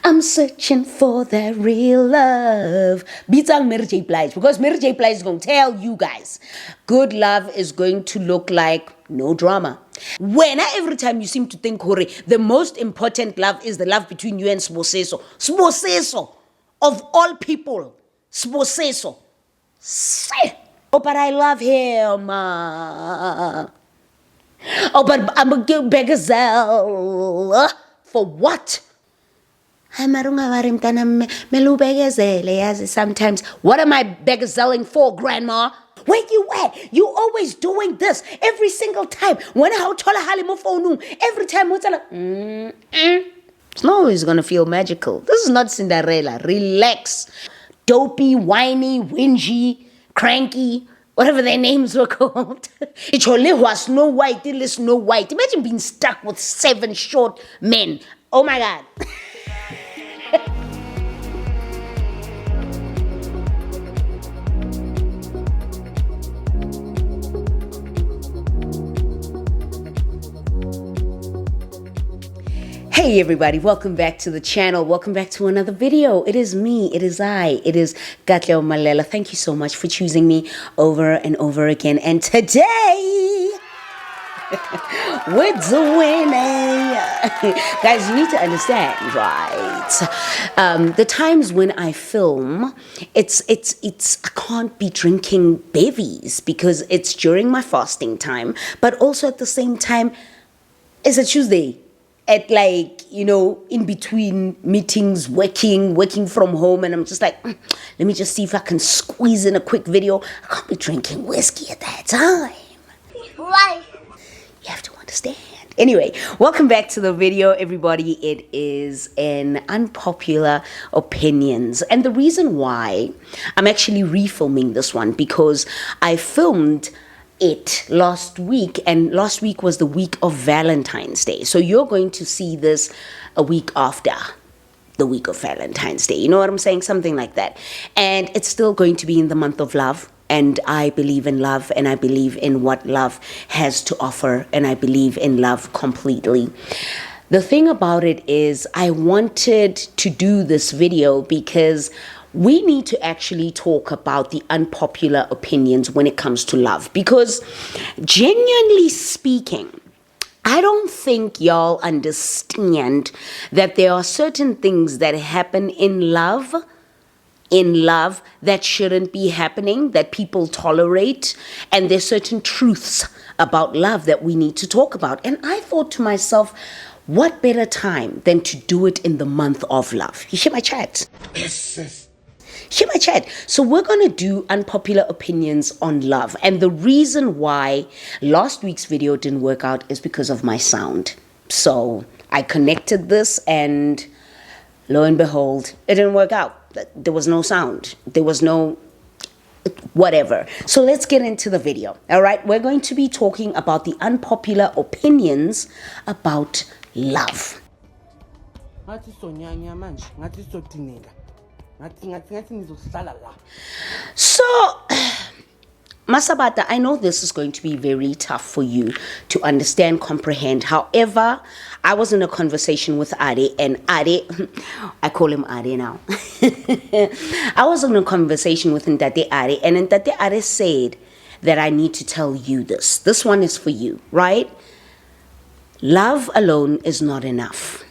I'm searching for that real love. Beats on Mary J. Blige, because Mary J. Blige is going to tell you guys good love is going to look like no drama. Every time you seem to think, Hore, the most important love is the love between you and Sposeso. Sposeso, of all people, Sposeso. Oh, but I love him. Oh, but I'm a good begazelle. For what? Sometimes, what am I begazelling for, Grandma? Where you at? You always doing this every single time. When I tell every time, it's not always gonna feel magical. This is not Cinderella. Relax. Dopey, whiny, whingy, cranky, whatever their names were called. Katleho, Snow White, Snow White. Imagine being stuck with 7 short men. Oh my God. Hey everybody, welcome back to the channel. Welcome back to another video. It is me, it is Katleho Malela. Thank you so much for choosing me over and over again. And today, we're doing guys, you need to understand, right? The times when I film, it's I can't be drinking bevies because it's during my fasting time, but also at the same time, it's a Tuesday. At in between meetings, working from home, and I'm just like, let me just see if I can squeeze in a quick video. I can't be drinking whiskey at that time. Why? You have to understand. Anyway, welcome back to the video, everybody. It is an Unpopular Opinions. And the reason why I'm actually refilming this one, because I filmed it last week, and last week was the week of Valentine's Day. So you're going to see this a week after the week of Valentine's Day. You know what I'm saying? Something like that. And it's still going to be in the month of love. And I believe in love, and I believe in what love has to offer, and I believe in love completely. The thing about it is, I wanted to do this video because we need to actually talk about the unpopular opinions when it comes to love. Because genuinely speaking, I don't think y'all understand that there are certain things that happen in love that shouldn't be happening, that people tolerate, and there's certain truths about love that we need to talk about. And I thought to myself, what better time than to do it in the month of love? You hear my chat? Yes. Hear my chat. So we're going to do unpopular opinions on love. And the reason why last week's video didn't work out is because of my sound. So I connected this, and lo and behold, it didn't work out. There was no sound. There was no whatever. So let's get into the video. All right. We're going to be talking about the unpopular opinions about love. So, Masabata, I know this is going to be very tough for you to understand, comprehend. However, I was in a conversation with Ade, and Ade, I call him Ade now. I was in a conversation with Ntate Ade, and Ntate Ade said that I need to tell you this. This one is for you, right? Love alone is not enough.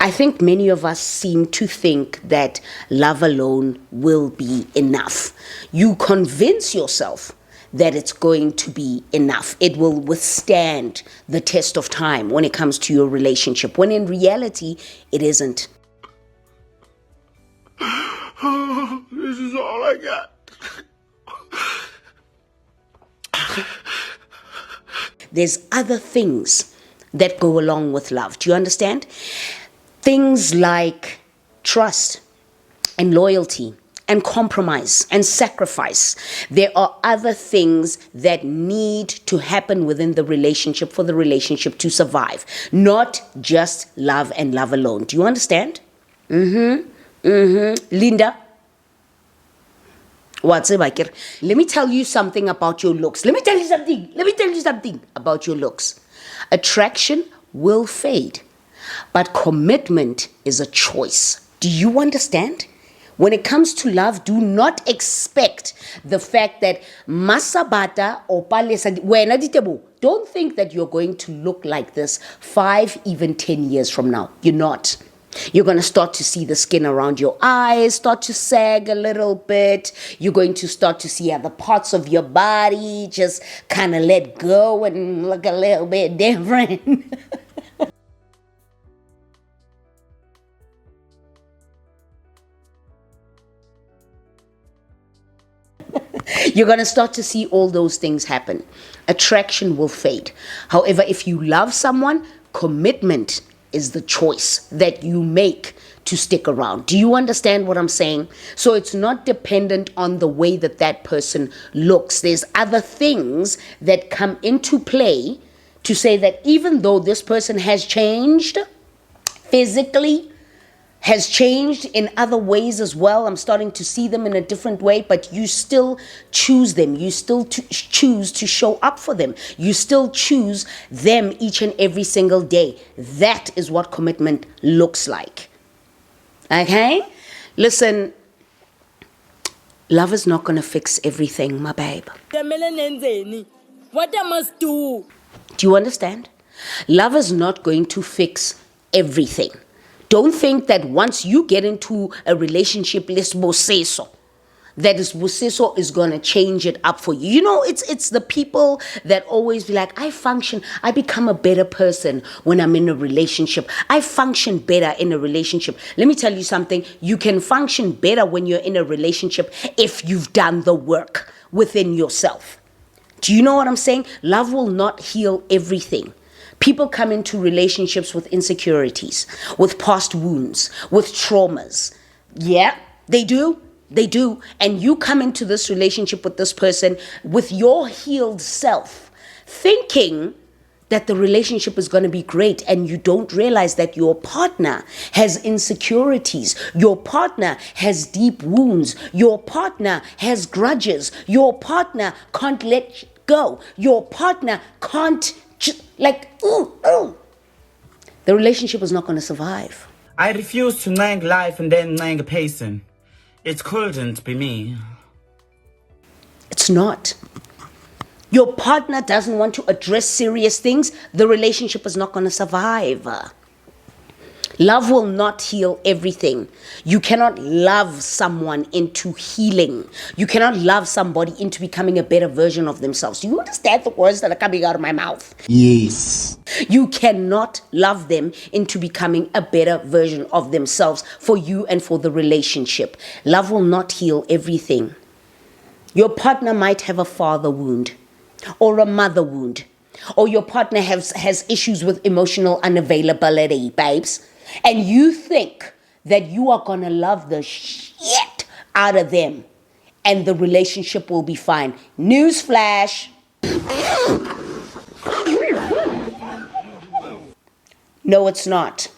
I think many of us seem to think that love alone will be enough. You convince yourself that it's going to be enough. It will withstand the test of time when it comes to your relationship, when in reality, it isn't. This is all I got. There's other things that go along with love. Do you understand? Things like trust and loyalty and compromise and sacrifice. There are other things that need to happen within the relationship for the relationship to survive, not just love and love alone. Do you understand? Linda? What's it like? Let me tell you something about your looks. Let me tell you something about your looks. Attraction will fade. But commitment is a choice. Do you understand? When it comes to love, do not expect the fact that masabata or palesa wena ditebo. Don't think that you're going to look like this 5, even 10 years from now. You're not. You're going to start to see the skin around your eyes start to sag a little bit. You're going to start to see other parts of your body just kind of let go and look a little bit different. You're going to start to see all those things happen. Attraction will fade. However, if you love someone, commitment is the choice that you make to stick around. Do you understand what I'm saying? So it's not dependent on the way that that person looks. There's other things that come into play to say that even though this person has changed physically, has changed in other ways as well. I'm starting to see them in a different way, but you still choose them. You still choose to show up for them. You still choose them each and every single day. That is what commitment looks like. Okay? Listen, love is not going to fix everything, my babe. What I must do? Do you understand? Love is not going to fix everything. Don't think that once you get into a relationship, let's boseso, that is boseso is going to change it up for you. You know, it's the people that always be like, I become a better person when I'm in a relationship. I function better in a relationship. Let me tell you something. You can function better when you're in a relationship if you've done the work within yourself. Do you know what I'm saying? Love will not heal everything. People come into relationships with insecurities, with past wounds, with traumas. Yeah, they do. They do. And you come into this relationship with this person with your healed self, thinking that the relationship is going to be great, and you don't realize that your partner has insecurities. Your partner has deep wounds. Your partner has grudges. Your partner can't let go. Your partner can't the relationship is not going to survive. I refuse to nang life and then nang a pacing. It couldn't be me. It's not. Your partner doesn't want to address serious things. The relationship is not going to survive. Love will not heal everything. You cannot love someone into healing. You cannot love somebody into becoming a better version of themselves. Do you understand the words that are coming out of my mouth? Yes. You cannot love them into becoming a better version of themselves for you and for the relationship. Love will not heal everything. Your partner might have a father wound or a mother wound, or your partner has issues with emotional unavailability, babes. And you think that you are going to love the shit out of them and the relationship will be fine. Newsflash. No, it's not.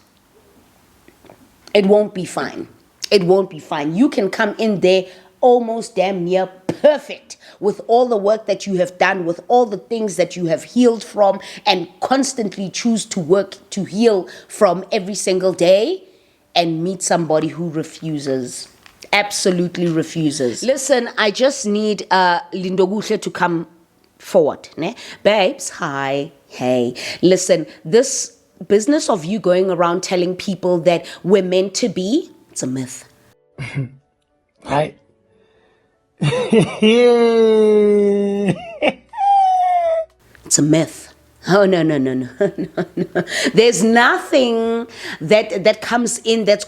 It won't be fine. It won't be fine. You can come in there almost damn near perfect with all the work that you have done, with all the things that you have healed from and constantly choose to work to heal from every single day, and meet somebody who refuses. Absolutely refuses. Listen, I just need Lindoguhle to come forward. Ne? Babes, hi, hey. Listen, this business of you going around telling people that we're meant to be, it's a myth. Right? It's a myth. Oh, no. There's nothing that comes in that's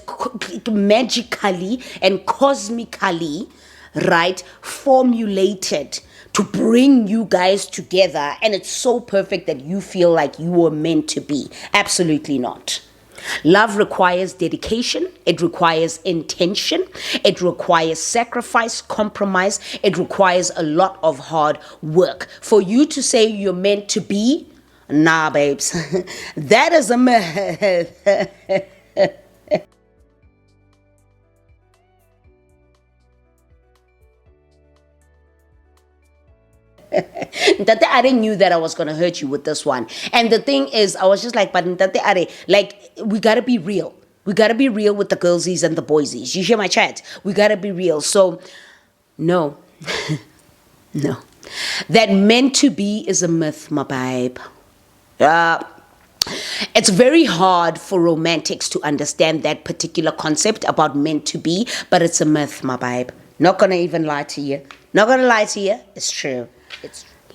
magically and cosmically, right, formulated to bring you guys together. And it's so perfect that you feel like you were meant to be. Absolutely not. Love requires dedication. It requires intention. It requires sacrifice, compromise. It requires a lot of hard work. For you to say you're meant to be, nah, babes. That is a myth. Ntate Are knew that I was going to hurt you with this one. And the thing is, I was just like, but Ntate Are, like, we got to be real. We got to be real with the girlsies and the boysies. You hear my chat? We got to be real. So, no. No. That meant to be is a myth, my babe. It's very hard for romantics to understand that particular concept about meant to be, but it's a myth, my babe. Not gonna even lie to you. Not gonna lie to you. It's true.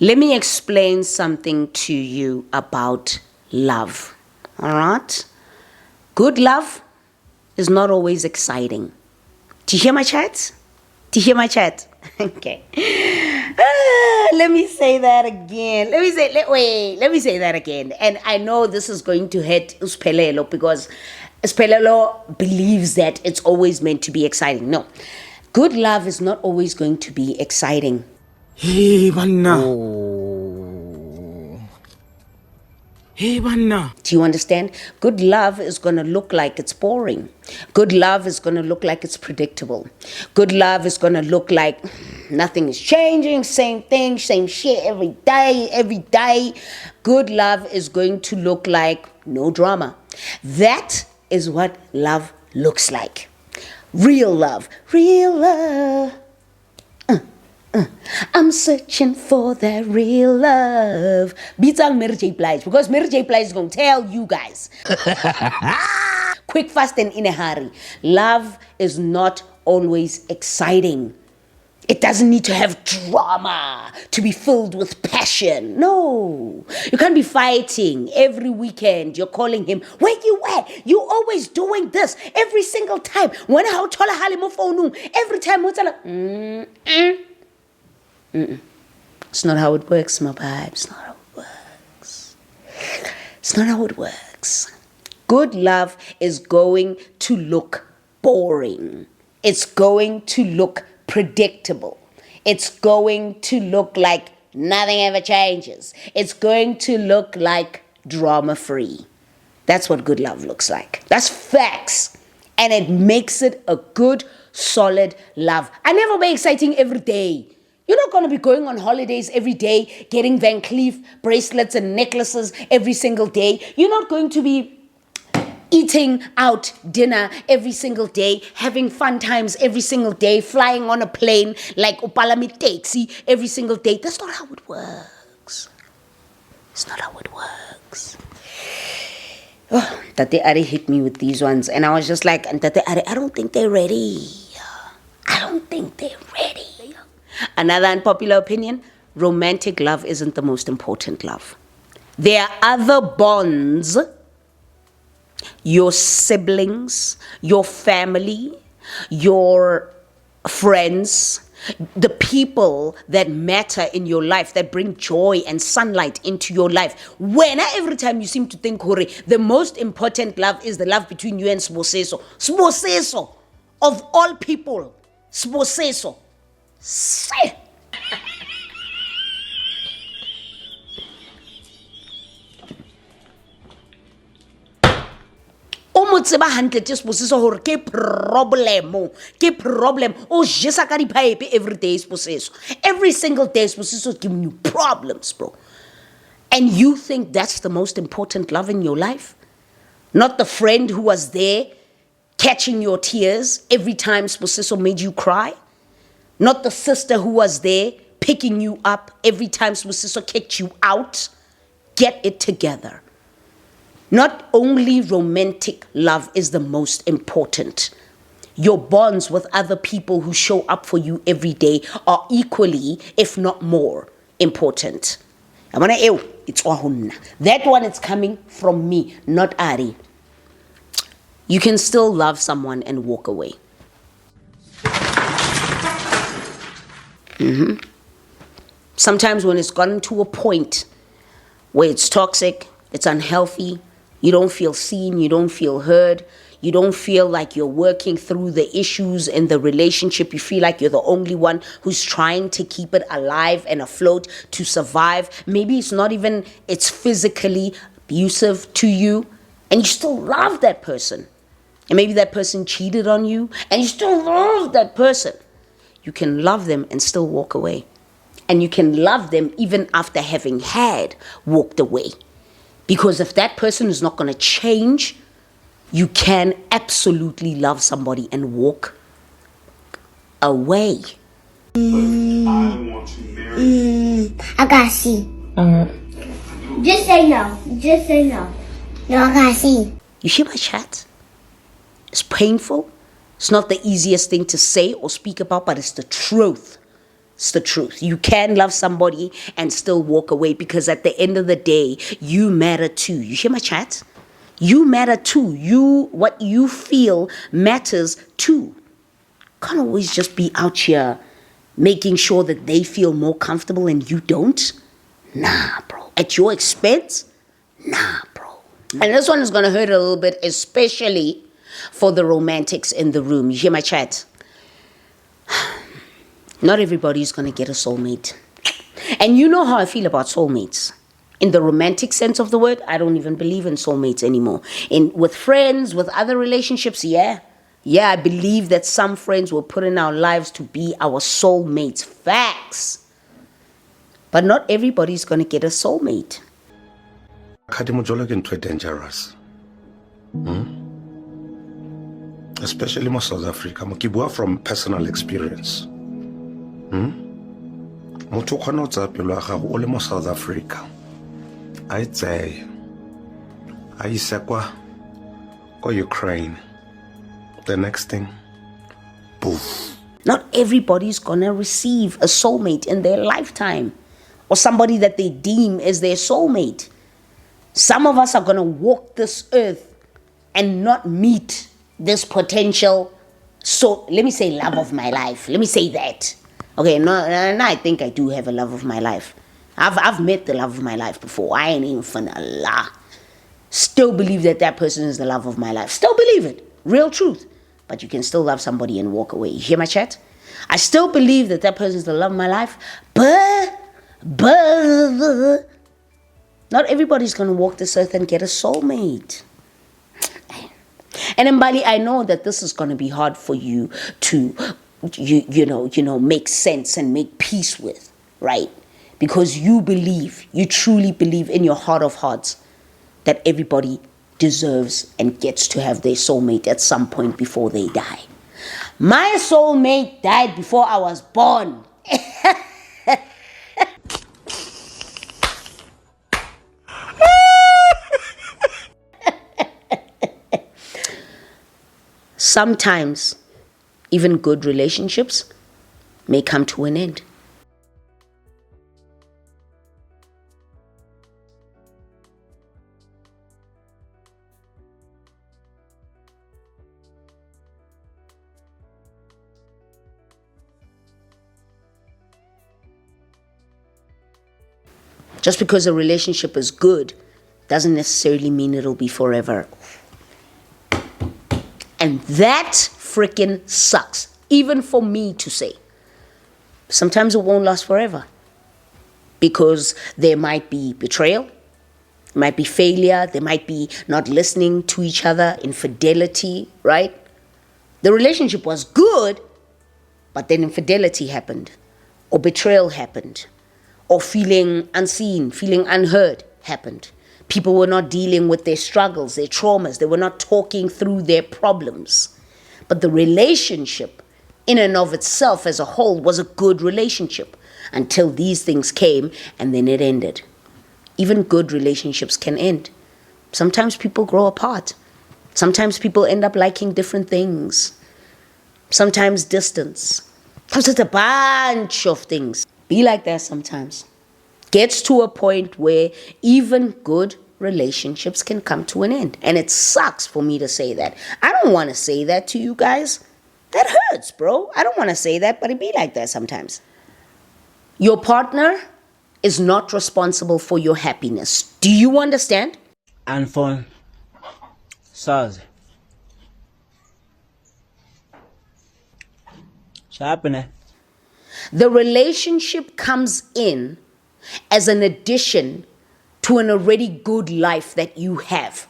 Let me explain something to you about love. All right? Good love is not always exciting. Do you hear my chat? Do you hear my chat? Okay. Let me say that again. Let me say that again. And I know this is going to hurt Uspelelo because Uspelelo believes that it's always meant to be exciting. No. Good love is not always going to be exciting. Hey, banna. Hey, banna. Do you understand? Good love is going to look like it's boring. Good love is going to look like it's predictable. Good love is going to look like nothing is changing, same thing, same shit every day. Good love is going to look like no drama. That is what love looks like. Real love. Real love. I'm searching for that real love. Beats on Mary J. Blige because Mary J. Blige is going to tell you guys. Quick, fast, and in a hurry. Love is not always exciting. It doesn't need to have drama to be filled with passion. No. You can't be fighting every weekend. You're calling him, where you at? You always doing this every single time. When I told her every time, it's not how it works, my babe. It's not how it works. It's not how it works. Good love is going to look boring. It's going to look predictable. It's going to look like nothing ever changes. It's going to look like drama-free. That's what good love looks like. That's facts. And it makes it a good, solid love. I never be exciting every day. You're not going to be going on holidays every day, getting Van Cleef bracelets and necklaces every single day. You're not going to be eating out dinner every single day, having fun times every single day, flying on a plane like Opalami taxi every single day. That's not how it works. It's not how it works. Oh, Tate Are hit me with these ones. And I was just like, Tate Are, I don't think they're ready. I don't think they're ready. Another unpopular opinion, romantic love isn't the most important love. There are other bonds, your siblings, your family, your friends, the people that matter in your life, that bring joy and sunlight into your life. When every time you seem to think, Hore, the most important love is the love between you and Sposeso. Sposeso, of all people, Sposeso. Say. O mo tseba hantle te Sposeso hore ke problem o jesa ka dipipe every day Sposeso. Every single day Sposeso is giving you problems, bro. And you think that's the most important love in your life? Not the friend who was there catching your tears every time Sposeso made you cry? Not the sister who was there picking you up every time Sposeso kicked you out? Get it together. Not only romantic love is the most important. Your bonds with other people who show up for you every day are equally, if not more, important. It's that one is coming from me, not Ari. You can still love someone and walk away. Sometimes when it's gotten to a point where it's toxic, it's unhealthy, you don't feel seen, you don't feel heard, you don't feel like you're working through the issues in the relationship, you feel like you're the only one who's trying to keep it alive and afloat to survive. Maybe it's physically abusive to you, and you still love that person. And maybe that person cheated on you, and you still love that person. You can love them and still walk away. And you can love them even after having had walked away. Because if that person is not going to change, you can absolutely love somebody and walk away. I want to marry you. I gotta see. Just say no. Just say no. No, I gotta see. You hear my chat? It's painful. It's not the easiest thing to say or speak about, but it's the truth. It's the truth. You can love somebody and still walk away, because at the end of the day, you matter too. You hear my chat? You matter too. What you feel matters too. Can't always just be out here making sure that they feel more comfortable and you don't. Nah, bro. At your expense? Nah, bro. And this one is going to hurt a little bit, especially for the romantics in the room. You hear my chat? Not everybody is going to get a soulmate. And you know how I feel about soulmates. In the romantic sense of the word, I don't even believe in soulmates anymore. With friends, with other relationships, yeah. Yeah, I believe that some friends were put in our lives to be our soulmates. Facts. But not everybody's going to get a soulmate. It's dangerous. Especially in South Africa. I'm from personal experience. Motho o khona o tsaya pelo ya gago o le mo South Africa. I say, I isa kwa Ukraine. The next thing, poof. Not everybody's gonna receive a soulmate in their lifetime, or somebody that they deem as their soulmate. Some of us are gonna walk this earth and not meet this potential, so let me say, love of my life. Let me say that. Okay, no, I think I do have a love of my life. I've met the love of my life before. I ain't even finna lie. Still believe that person is the love of my life. Still believe it. Real truth. But you can still love somebody and walk away. You hear my chat? I still believe that person is the love of my life. But not everybody's gonna walk this earth and get a soulmate. And in Bali, I know that this is gonna be hard for you to make sense and make peace with, right? Because you truly believe in your heart of hearts that everybody deserves and gets to have their soulmate at some point before they die. My soulmate died before I was born. Sometimes, even good relationships may come to an end. Just because a relationship is good doesn't necessarily mean it'll be forever. And that freaking sucks, even for me to say. Sometimes it won't last forever, because there might be betrayal, there might be failure, there might be not listening to each other, infidelity, right? The relationship was good, but then infidelity happened, or betrayal happened, or feeling unseen, feeling unheard happened. People were not dealing with their struggles, their traumas. They were not talking through their problems. But the relationship in and of itself as a whole was a good relationship until these things came, and then it ended. Even good relationships can end. Sometimes people grow apart. Sometimes people end up liking different things. Sometimes distance. Sometimes a bunch of things. Be like that sometimes. Gets to a point where even good relationships can come to an end. And it sucks for me to say that. I don't want to say that to you guys. That hurts, bro. I don't want to say that, but it be like that sometimes. Your partner is not responsible for your happiness. Do you understand? And for SARS. What's happening? The relationship comes in as an addition to an already good life that you have.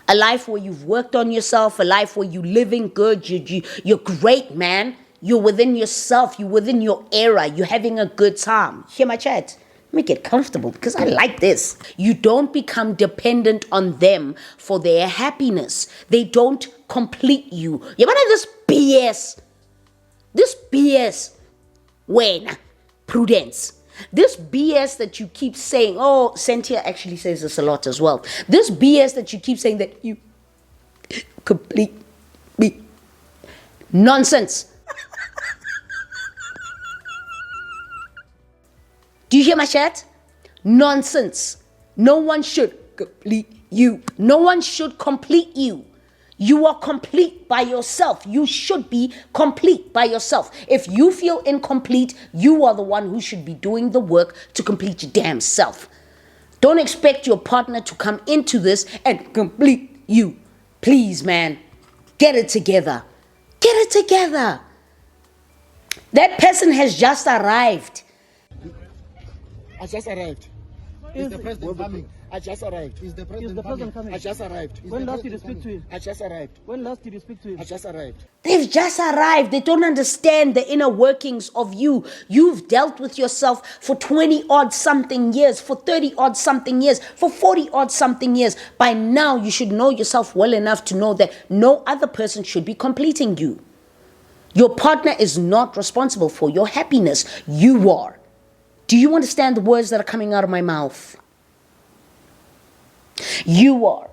A life where you've worked on yourself, a life where you're living good, you're great, man. You're within yourself. You're within your era. You're having a good time. Hear my chat? Let me get comfortable because I like this. You don't become dependent on them for their happiness. They don't complete you. You want this BS? This BS. When? Prudence. This BS that you keep saying. Oh, Cynthia actually says this a lot as well. This BS that you keep saying that you complete me. Nonsense. Do you hear my chat? Nonsense. No one should complete you. No one should complete you. You are complete by yourself. You should be complete by yourself. If you feel incomplete, you are the one who should be doing the work to complete your damn self. Don't expect your partner to come into this and complete you. Please, man, get it together. Get it together. That person has just arrived. I just arrived. Is the president coming? I just arrived. Is the president coming? I just arrived. When last did you speak to him? I just arrived. When last did you speak to him? I just arrived. They've just arrived. They don't understand the inner workings of you. You've dealt with yourself for 20 odd something years, for 30 odd something years, for 40 odd something years. By now, you should know yourself well enough to know that no other person should be completing you. Your partner is not responsible for your happiness. You are. Do you understand the words that are coming out of my mouth? You are.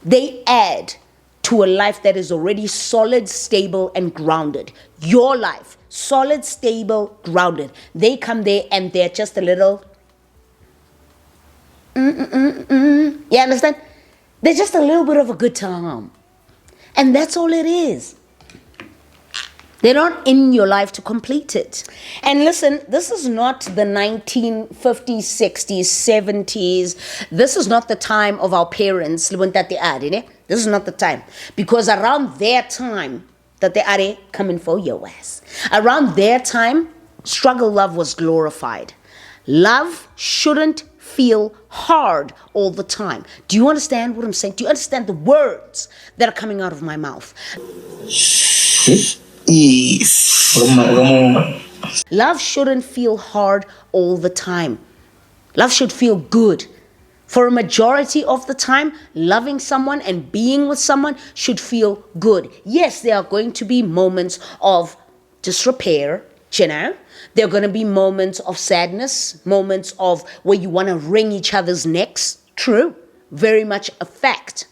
They add to a life that is already solid, stable, and grounded. Your life, solid, stable, grounded. They come there and they're just a little... You understand? They're just a little bit of a good time. And that's all it is. They're not in your life to complete it. And listen, this is not the 1950s, 60s, 70s. This is not the time of our parents. This is not the time. Because around their time, that they are coming for your ass. Around their time, struggle love was glorified. Love shouldn't feel hard all the time. Do you understand what I'm saying? Do you understand the words that are coming out of my mouth? Love shouldn't feel hard all the time. Love should feel good. For a majority of the time, loving someone and being with someone should feel good. Yes, there are going to be moments of disrepair, you know. There are going to be moments of sadness, moments of where you want to wring each other's necks. True, very much a fact.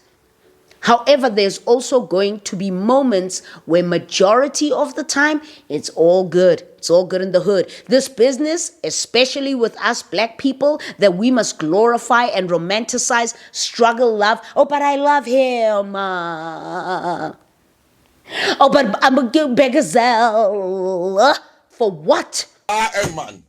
However, there's also going to be moments where majority of the time, it's all good. It's all good in the hood. This business, especially with us black people, that we must glorify and romanticize struggle love. Oh, but I love him. Oh, but I'm a good begazelle. For what? Eman.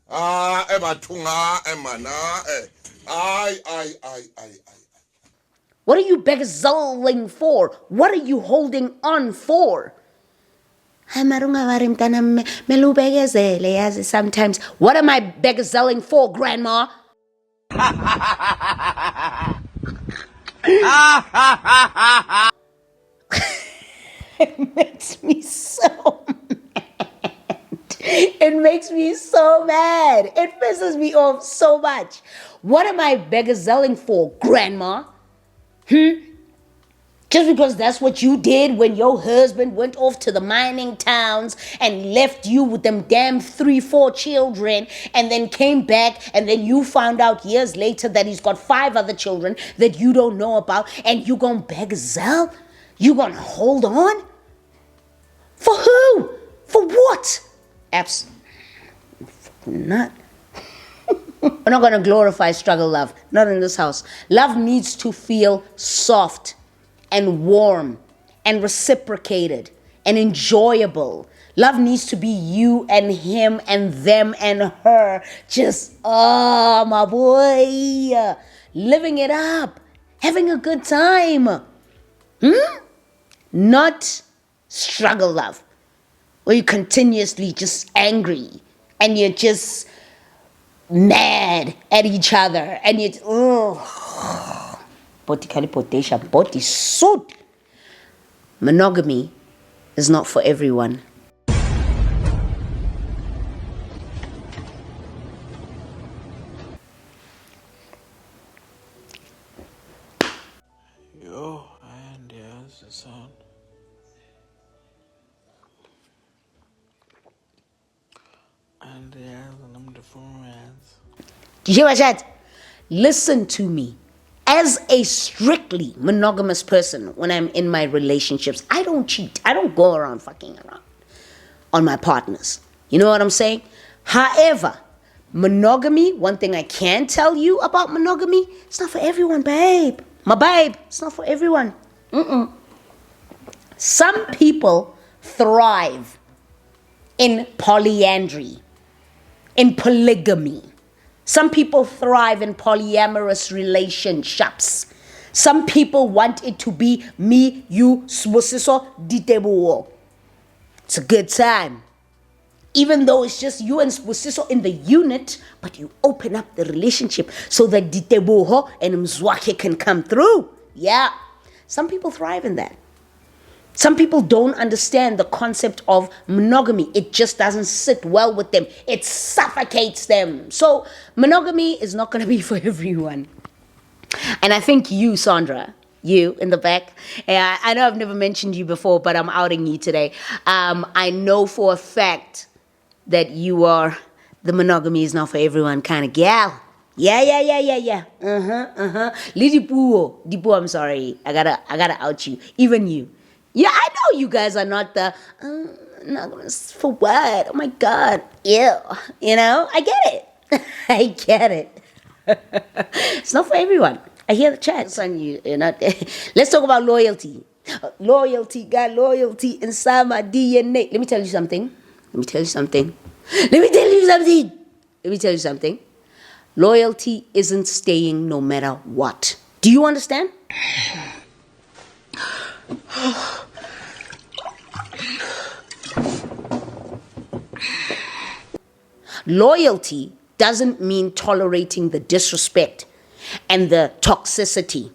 What are you begazelling for? What are you holding on for? Sometimes, what am I begazelling for, Grandma? It makes me so mad. It makes me so mad. It pisses me off so much. What am I begazelling for, Grandma? Just because that's what you did when your husband went off to the mining towns and left you with them damn 3-4 children and then came back and then you found out years later that he's got 5 other children that you don't know about and you gonna begazelle? You gonna hold on? For who? For what? Absolutely not. We're not going to glorify struggle love. Not in this house. Love needs to feel soft and warm and reciprocated and enjoyable. Love needs to be you and him and them and her. Just, oh, my boy. Living it up. Having a good time. Not struggle love. Where you're continuously just angry and you're just mad at each other and you monogamy is not for everyone. Do you hear what I said? Listen to me. As a strictly monogamous person, when I'm in my relationships, I don't cheat. I don't go around fucking around on my partners. You know what I'm saying? However, monogamy, one thing I can tell you about monogamy, it's not for everyone, babe. My babe, it's not for everyone. Some people thrive in polyandry, in polygamy. Some people thrive in polyamorous relationships. Some people want it to be me, you, swosiso, ditebo. It's a good time. Even though it's just you and swosiso in the unit, but you open up the relationship so that ditebo and mzwake can come through. Yeah. Some people thrive in that. Some people don't understand the concept of monogamy. It just doesn't sit well with them. It suffocates them. So monogamy is not going to be for everyone. And I think you, Sandra, you in the back, I know I've never mentioned you before, but I'm outing you today. I know for a fact that you are the monogamy is not for everyone kind of gal. Yeah. Dipu, I'm sorry. I gotta out you. Even you. Yeah, I know you guys are not the, for what? Oh my God. Ew. You know, I get it. I get it. It's not for everyone. I hear the chat. Son, you're not. Let's talk about loyalty. Loyalty, got loyalty inside my DNA. Let me tell you something. Loyalty isn't staying no matter what. Do you understand? Loyalty doesn't mean tolerating the disrespect and the toxicity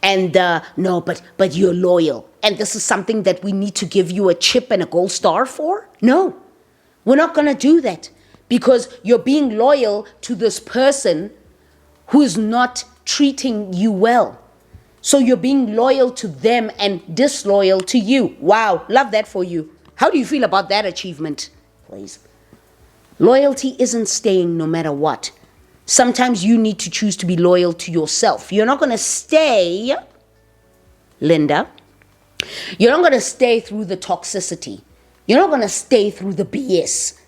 and no, but you're loyal and this is something that we need to give you a chip and a gold star for. No, we're not going to do that because you're being loyal to this person who is not treating you well. So you're being loyal to them and disloyal to you. Wow, love that for you. How do you feel about that achievement? Please. Loyalty isn't staying no matter what. Sometimes you need to choose to be loyal to yourself. You're not going to stay, Linda. You're not going to stay through the toxicity. You're not going to stay through the BS.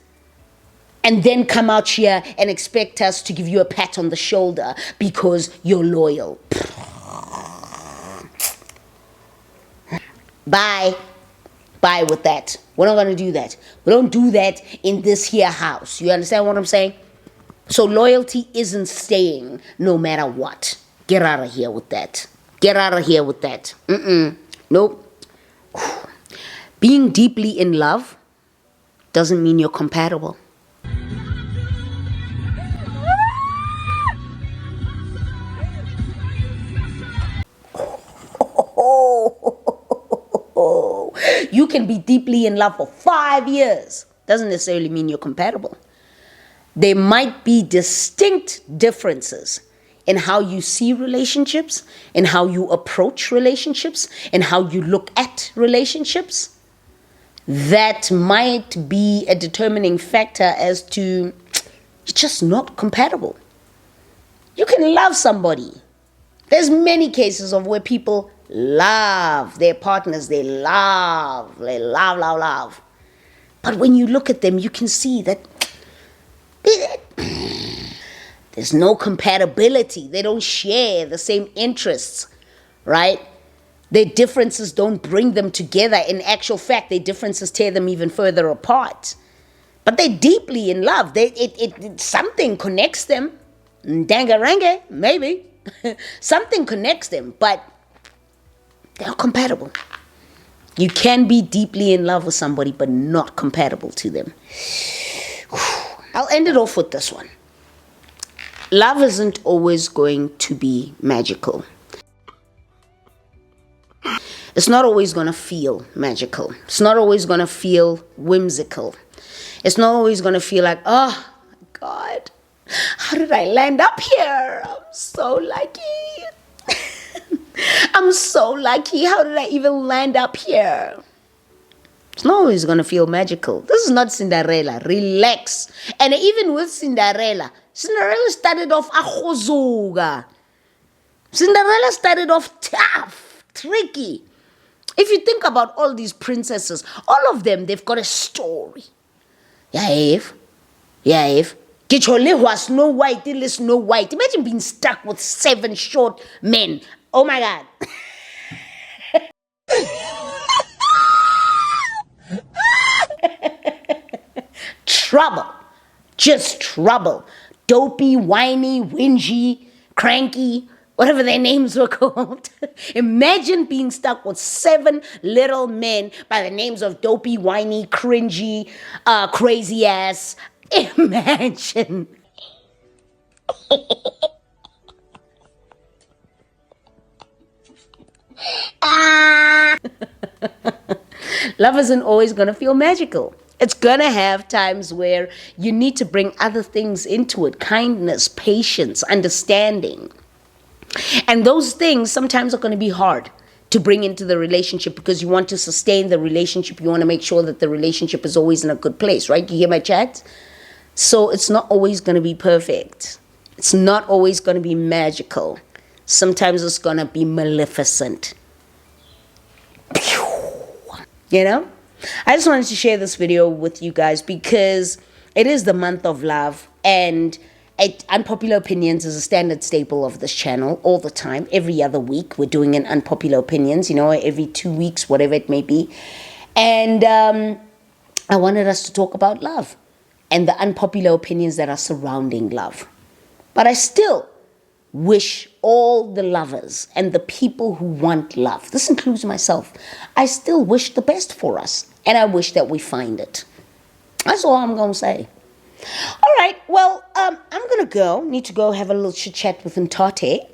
And then come out here and expect us to give you a pat on the shoulder because you're loyal. Bye with that. We're not going to do that. We don't do that in this here house. You understand what I'm saying? So loyalty isn't staying no matter what. Get out of here with that. Nope. Being deeply in love doesn't mean you're compatible. You can be deeply in love for 5 years. Doesn't necessarily mean you're compatible. There might be distinct differences in how you see relationships, in how you approach relationships, in how you look at relationships. That might be a determining factor as to you're just not compatible. You can love somebody. There's many cases of where people love their partners. They love. But when you look at them, you can see that there's no compatibility. They don't share the same interests, right? Their differences don't bring them together. In actual fact, their differences tear them even further apart. But they're deeply in love. Something connects them. Dangaranga, maybe. Something connects them, but they're not compatible. You can be deeply in love with somebody, but not compatible to them. I'll end it off with this one. Love isn't always going to be magical. It's not always going to feel magical. It's not always going to feel whimsical. It's not always going to feel like, oh, God, how did I land up here? I'm so lucky. I'm so lucky. How did I even land up here? It's not always going to feel magical. This is not Cinderella. Relax. And even with Cinderella started off ahozoga. Cinderella started off tough, tricky. If you think about all these princesses, all of them, they've got a story. Yeah, Get your little Snow White, little Snow White. Imagine being stuck with 7 short men. Oh my God. Trouble. Just trouble. Dopey, whiny, whingy, cranky, whatever their names were called. Imagine being stuck with 7 little men by the names of dopey, whiny, cringy, crazy ass. Imagine. Love isn't always going to feel magical. It's going to have times where you need to bring other things into it. Kindness, patience, understanding. And those things sometimes are going to be hard to bring into the relationship because you want to sustain the relationship. You want to make sure that the relationship is always in a good place, right? You hear my chat? So it's not always going to be perfect. It's not always going to be magical. Sometimes it's going to be maleficent. You know? I just wanted to share this video with you guys because it is the month of love, and Unpopular Opinions is a standard staple of this channel all the time. Every other week we're doing an Unpopular Opinions, you know, every 2 weeks, whatever it may be. And I wanted us to talk about love and the unpopular opinions that are surrounding love. But I still wish all the lovers and the people who want love, this includes myself, I still wish the best for us. And I wish that we find it. That's all I'm going to say. All right, well, I'm going to go. Need to go have a little chit-chat with Ntate.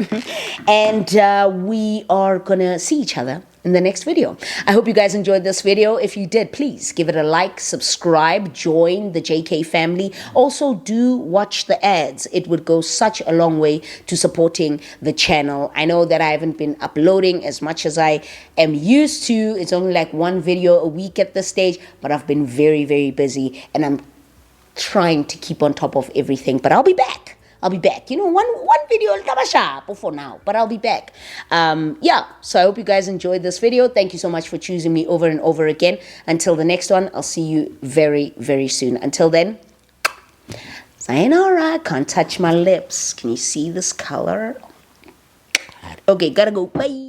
And we are going to see each other in the next video. I hope you guys enjoyed this video. If you did, please give it a like, subscribe, join the JK family. Also, do watch the ads. It would go such a long way to supporting the channel. I know that I haven't been uploading as much as I am used to. It's only like 1 video a week at this stage, but I've been very, very busy, and I'm trying to keep on top of everything. But I'll be back. You know, one video for now, but I'll be back. Yeah, so I hope you guys enjoyed this video. Thank you so much for choosing me over and over again. Until the next one, I'll see you very, very soon. Until then, sayonara. Can't touch my lips. Can you see this color? Okay, gotta go. Bye.